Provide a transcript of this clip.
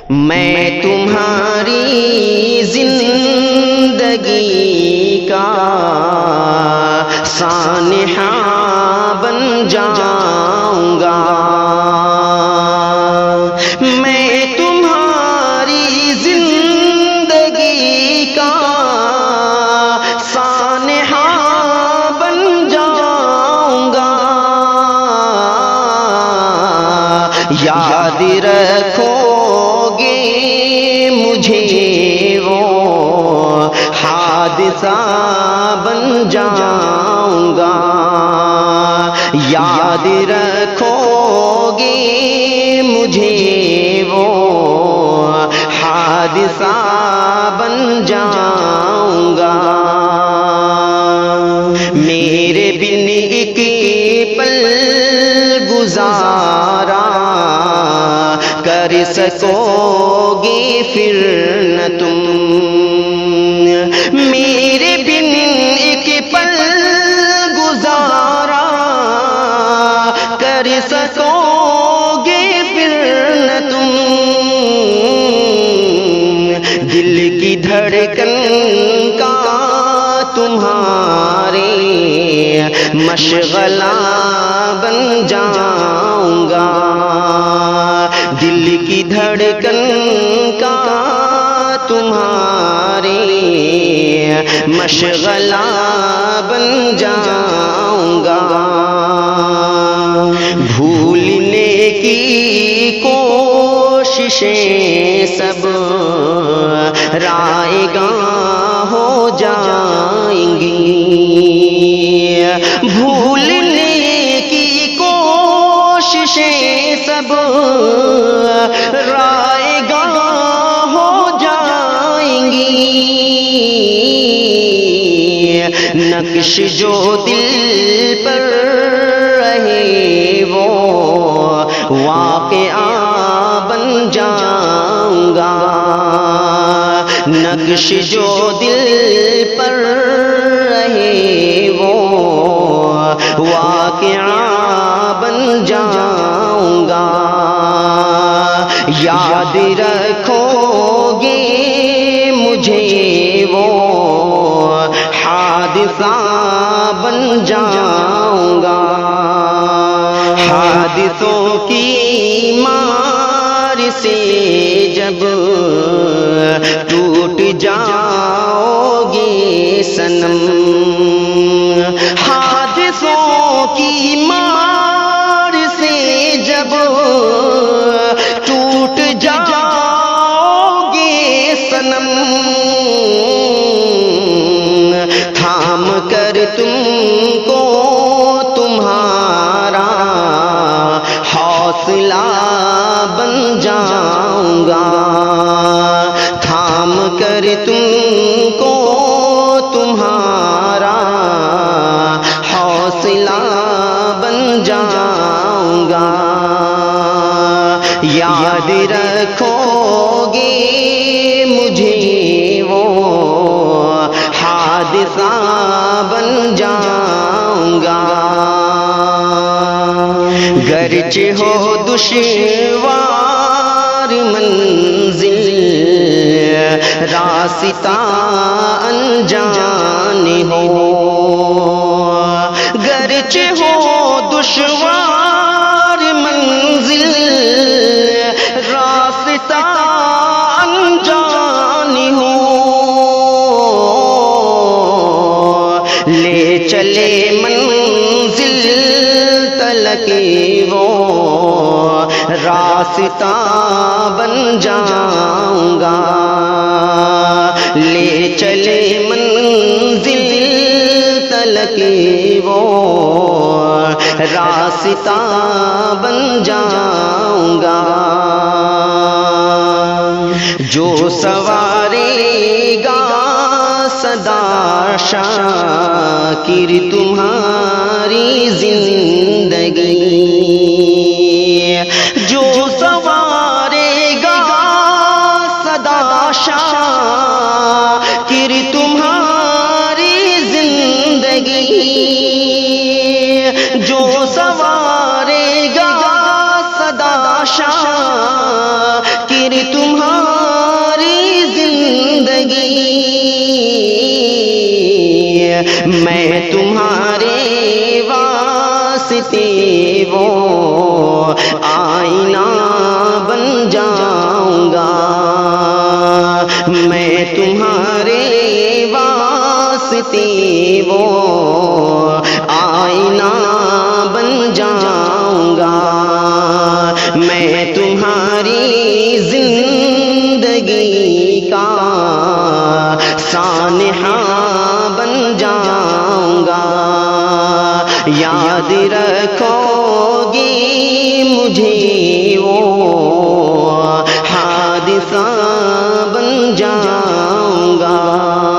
میں تمہاری زندگی کا سانحہ بن جاؤں گا، میں تمہاری زندگی کا سانحہ بن جاؤں گا، یاد رکھو گے مجھے وہ حادثہ بن جاؤں گا، یاد رکھو گے مجھے وہ حادثہ بن جاؤں گا، میرے بن ایک پل گزارا کر سکو گے پھر نہ تم، میرے بن ایک پل گزارا کر سکو گے پھر نہ تم، دل کی دھڑکن کا تمہارے مشغلہ بن جاؤں گا، دل کی دھڑکن کا تمہارے مشغلہ بن جاؤں گا، بھولنے کی کوششیں سب رائیگاں ہو جائیں گی، بھولنے کی کوششیں سب رائیگاں ہو جائیں گی، نقش جو دل پر رہے وہ واقعہ بن جاؤں گا، نقش جو دل پر رہے وہ واقعہ بن جاؤں گا، یاد رکھو گے مجھے وہ حادثہ بن جاؤں گا، حادثوں کی مار سے جب ٹوٹ جاؤ گے صنم، حادثوں کی مار سے جب ٹوٹ جاؤ گے صنم، تھام کر تم کو تمہارا حوصلہ بن جاؤں گا، تھام کر تم کو تمہارا حوصلہ بن جاؤں گا، یاد رکھو گے مجھے وہ حادثہ بن جاؤں گا، گرچہ ہو دشوار منزل راستہ انجان ہو، گرچہ ہو دشوار منزل راستہ انجان ہو، لے چلے منزل تلک وہ راستہ بن جاؤں گا، لے چلے منزل تلک وہ راستہ بن جاؤں گا، جو سوارے گا سدا شاکر تمہاری زندگی، جو سوارے گا سدا شاکر تمہاری زندگی، جو سوارے گا سدا شاکر تمہاری میں تمہارے واسطے وہ آئینہ بن جاؤں گا، میں تمہارے واسطے وہ آئینہ بن جاؤں گا، میں تمہاری زندگی کا سانحہ بن جاؤں گا، یاد رکھو گی مجھے وہ حادثہ بن جاؤں گا۔